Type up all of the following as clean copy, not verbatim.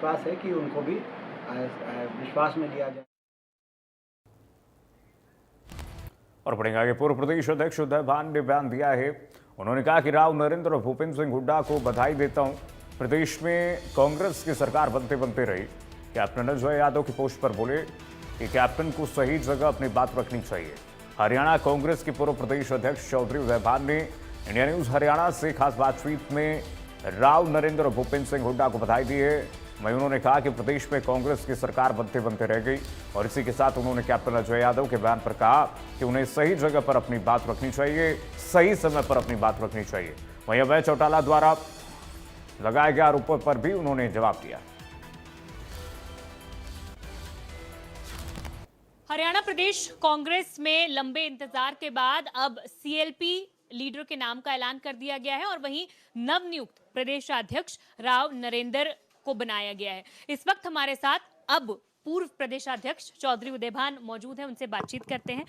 विश्वास है कि उनको भी विश्वास में लिया जाए। और पढ़ेंगे आगे। पूर्व प्रदेश अध्यक्ष उदय भान ने बयान दिया है। उन्होंने कहा कि राव नरेंद्र और भूपेंद्र सिंह हुड्डा को बधाई देता हूं। प्रदेश में कांग्रेस की सरकार बनते बनते रही। कैप्टन अजय यादव की पोस्ट पर बोले कि कैप्टन को सही जगह अपनी बात रखनी चाहिए। हरियाणा कांग्रेस के पूर्व प्रदेश अध्यक्ष चौधरी उदय भान ने इंडिया न्यूज हरियाणा से खास बातचीत में राव नरेंद्र और भूपेंद्र सिंह हुड्डा को बधाई दी है। वहीं उन्होंने कहा कि प्रदेश में कांग्रेस की सरकार बनते बनते रह गई। और इसी के साथ उन्होंने कैप्टन अजय यादव के बयान पर कहा कि उन्हें सही जगह पर अपनी बात रखनी चाहिए, सही समय पर अपनी बात रखनी चाहिए। वहीं अभय चौटाला द्वारा लगाए गए आरोपों पर भी उन्होंने जवाब दिया। हरियाणा प्रदेश कांग्रेस में लंबे इंतजार के बाद अब सीएलपी लीडर के नाम का ऐलान कर दिया गया है और वहीं नवनियुक्त प्रदेशाध्यक्ष राव नरेंद्र को बनाया गया है। इस वक्त हमारे साथ अब पूर्व प्रदेशाध्यक्ष चौधरी उदय भान मौजूद हैं, उनसे बातचीत करते हैं।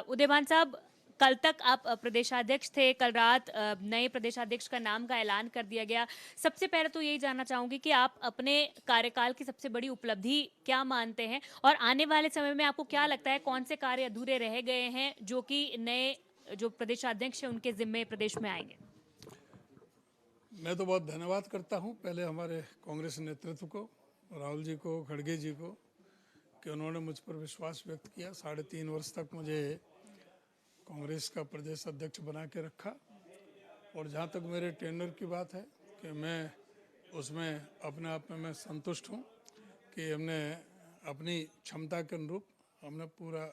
उदय भान साहब, कल तक आप प्रदेशाध्यक्ष थे, कल रात नए प्रदेशाध्यक्ष का नाम का ऐलान कर दिया गया। सबसे पहले तो यही जानना चाहूंगी कि आप अपने कार्यकाल की सबसे बड़ी उपलब्धि क्या मानते हैं और आने वाले समय में आपको क्या लगता है कौन से कार्य अधूरे रह गए हैं जो कि नए जो प्रदेशाध्यक्ष हैं उनके जिम्मे प्रदेश में आएंगे? मैं तो बहुत धन्यवाद करता हूं पहले हमारे कांग्रेस नेतृत्व को, राहुल जी को, खड़गे जी को, कि उन्होंने मुझ पर विश्वास व्यक्त किया। 3.5 वर्ष तक मुझे कांग्रेस का प्रदेश अध्यक्ष बना के रखा। और जहां तक मेरे टेंडर की बात है कि मैं उसमें अपने आप में मैं संतुष्ट हूं कि हमने अपनी क्षमता के अनुरूप हमने पूरा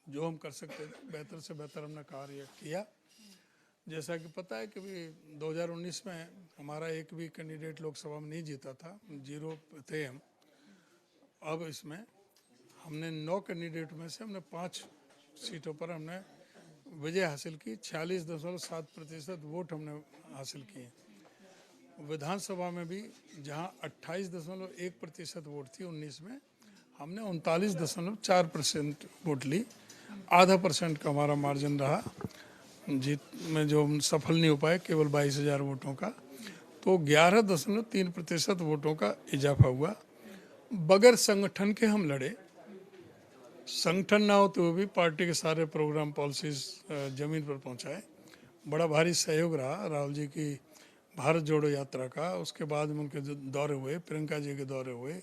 जो हम कर सकते थे बेहतर से बेहतर हमने कार्य किया। जैसा कि पता है कि 2019 में हमारा एक भी कैंडिडेट लोकसभा में नहीं जीता था, 0 थे हम। अब इसमें हमने 9 कैंडिडेट में से हमने 5 सीटों पर हमने विजय हासिल की। 46.7% वोट हमने हासिल किए। विधानसभा में भी जहां 28.1% वोट थी 19 में, हमने 39.4% वोट ली। आधा % का हमारा मार्जिन रहा जीत में, जो हम सफल नहीं हो पाए केवल 22,000 वोटों का। तो 11.3% वोटों का इजाफा हुआ। बगैर संगठन के हम लड़े। संगठन ना हो तो भी पार्टी के सारे प्रोग्राम पॉलिसीज जमीन पर पहुंचाए। बड़ा भारी सहयोग रहा राहुल जी की भारत जोड़ो यात्रा का। उसके बाद में उनके दौरे हुए, प्रियंका जी के दौरे हुए,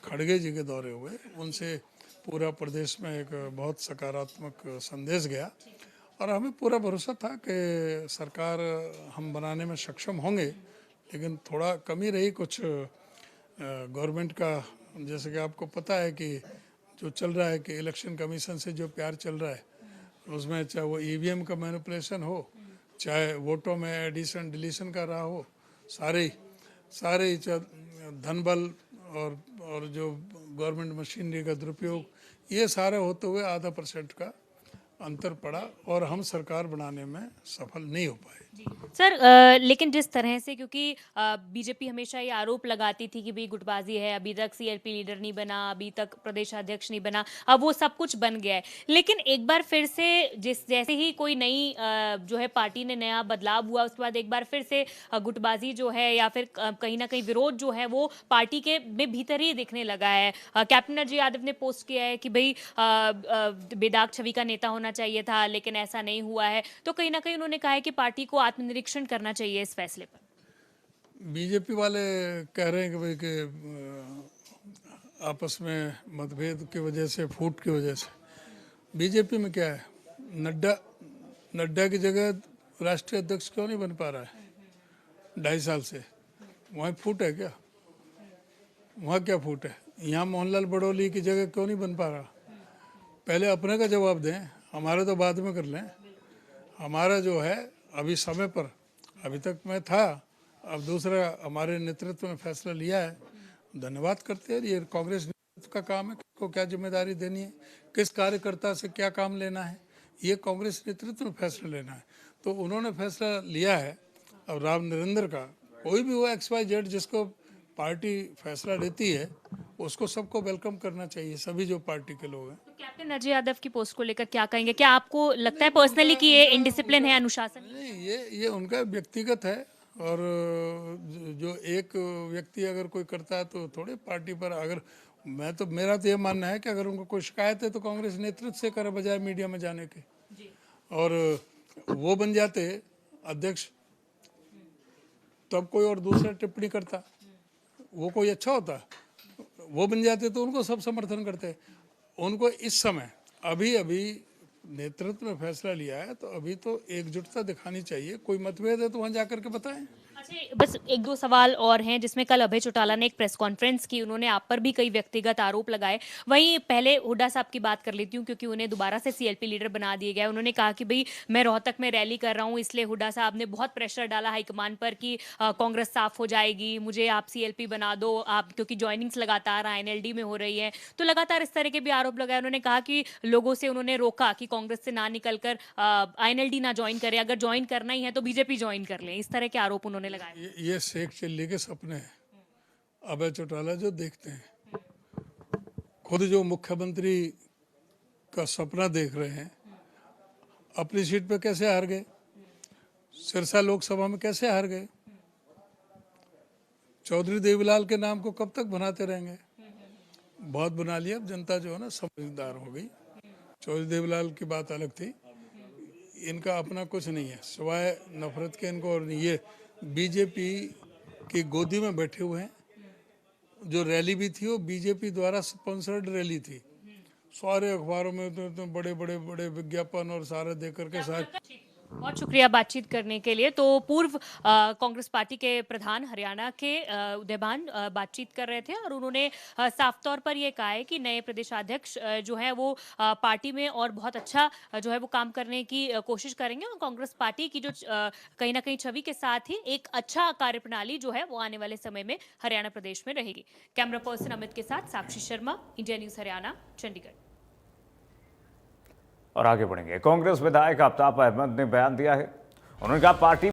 खड़गे जी के दौरे हुए। उनसे पूरा प्रदेश में एक बहुत सकारात्मक संदेश गया और हमें पूरा भरोसा था कि सरकार हम बनाने में सक्षम होंगे। लेकिन थोड़ा कमी रही कुछ गवर्नमेंट का। जैसे कि आपको पता है कि जो चल रहा है कि इलेक्शन कमीशन से जो प्यार चल रहा है, उसमें चाहे वो ईवीएम का मैनिपुलेशन हो, चाहे वोटों में एडिशन डिलीशन का रहा हो, सारे धन बल और जो गवर्नमेंट मशीनरी का दुरुपयोग, ये सारे होते हुए आधा % का अंतर पड़ा और हम सरकार बनाने में सफल नहीं हो पाए। सर, लेकिन जिस तरह से, क्योंकि बीजेपी हमेशा ये आरोप लगाती थी कि भाई गुटबाजी है, अभी तक सीएलपी लीडर नहीं बना, अभी तक प्रदेशाध्यक्ष नहीं बना, अब वो सब कुछ बन गया है। लेकिन एक बार फिर से जैसे ही कोई नई जो है पार्टी ने नया बदलाव हुआ, उसके बाद एक बार फिर से गुटबाजी जो है या फिर कहीं ना कहीं विरोध जो है वो पार्टी के में भीतर ही दिखने लगा है। कैप्टन अजय यादव ने पोस्ट किया है कि भाई बेदाग छवि का नेता होना चाहिए था, लेकिन ऐसा नहीं हुआ है। तो कहीं ना कहीं उन्होंने कहा है कि पार्टी को आत्मनिरीक्षण करना चाहिए इस फैसले पर। बीजेपी वाले कह रहे हैं कि भाई कि आपस में मतभेद की वजह से, फूट की वजह से। बीजेपी में क्या है, नड्डा की जगह राष्ट्रीय अध्यक्ष क्यों नहीं बन पा रहा है 2.5 साल से? वहाँ फूट है क्या? वहाँ क्या फूट है? यहाँ मोहनलाल बड़ौली की जगह क्यों नहीं बन पा रहा? पहले अपने का जवाब दें, हमारे तो बाद में कर लें। हमारा जो है अभी समय पर, अभी तक मैं था, अब दूसरा हमारे नेतृत्व में फैसला लिया है। धन्यवाद करते हैं। ये कांग्रेस नेतृत्व का काम है, किसको क्या जिम्मेदारी देनी है, किस कार्यकर्ता से क्या काम लेना है, ये कांग्रेस नेतृत्व में फैसला लेना है। तो उन्होंने फैसला लिया है। अब राव नरेंद्र का कोई भी हो XYZ, जिसको पार्टी फैसला लेती है उसको सबको वेलकम करना चाहिए, सभी जो पार्टी के लोग हैं। तो कैप्टन अजय यादव की पोस्ट को लेकर क्या कहेंगे? क्या आपको लगता है पर्सनली कि ये इनडिसिप्लिन है, अनुशासन? नहीं, ये उनका व्यक्तिगत है। और जो एक व्यक्ति अगर कोई करता है तो थोड़े पार्टी पर, अगर मेरा तो ये मानना है कि अगर उनको कोई शिकायत है तो कांग्रेस नेतृत्व से करे बजाय मीडिया में जाने के। और वो बन जाते अध्यक्ष, तब कोई और दूसरा टिप्पणी करता, वो कोई अच्छा होता, वो बन जाते तो उनको सब समर्थन करते। उनको इस समय अभी नेतृत्व में फैसला लिया है तो अभी तो एकजुटता दिखानी चाहिए। कोई मतभेद है तो वहां जाकर के बताएं। अच्छा, बस एक दो सवाल और हैं जिसमें कल अभय चौटाला ने एक प्रेस कॉन्फ्रेंस की, उन्होंने आप पर भी कई व्यक्तिगत आरोप लगाए। वहीं पहले हुड्डा साहब की बात कर लेती हूँ क्योंकि उन्हें दोबारा से सीएलपी लीडर बना दिया गया। उन्होंने कहा कि भाई मैं रोहतक में रैली कर रहा हूँ, इसलिए हुड्डा साहब ने बहुत प्रेशर डाला हाईकमान पर कि कांग्रेस साफ हो जाएगी, मुझे आप सीएलपी बना दो आप, क्योंकि ज्वाइनिंग्स लगातार आईएनएलडी में हो रही है। तो लगातार इस तरह के भी आरोप लगाए। उन्होंने कहा कि लोगों से उन्होंने रोका कि कांग्रेस से ना निकलकर आईएनएलडी ना ज्वाइन करें, अगर ज्वाइन करना ही है तो बीजेपी ज्वाइन कर लें। इस तरह के आरोप उन्होंने लगाए। ये शेख चिल्ली के सपने हैं अभय चौटाला जो देखते हैं। खुद जो मुख्यमंत्री का सपना देख रहे हैं, अपनी सीट पे कैसे हार गए, सिरसा लोकसभा में कैसे हार गए, चौधरी देवीलाल के नाम को कब तक बनाते रहेंगे। बहुत बना लिया, अब जनता जो है ना समझदार हो गई। चौधरी देवीलाल की बात अलग थी, इनका अपना कुछ नहीं है सिवाय नफरत के इनको। और ये बीजेपी की गोदी में बैठे हुए हैं। जो रैली भी थी वो बीजेपी द्वारा स्पॉन्सर्ड रैली थी। सारे अखबारों में तो बड़े विज्ञापन और सारे दे करके सारे। बहुत शुक्रिया बातचीत करने के लिए। तो पूर्व कांग्रेस पार्टी के प्रधान हरियाणा के उदयभान बातचीत कर रहे थे और उन्होंने साफ तौर पर यह कहा है कि नए प्रदेशाध्यक्ष जो है वो पार्टी में और बहुत अच्छा जो है वो काम करने की कोशिश करेंगे और कांग्रेस पार्टी की जो कहीं ना कहीं छवि के साथ ही एक अच्छा कार्यप्रणाली जो है वो आने वाले समय में हरियाणा प्रदेश में रहेगी। कैमरा पर्सन अमित के साथ साक्षी शर्मा, इंडिया न्यूज हरियाणा, चंडीगढ़। और आगे बढ़ेंगे। कांग्रेस विधायक आफ्ताब अहमद ने बयान दिया है। उन्होंने कहा पार्टी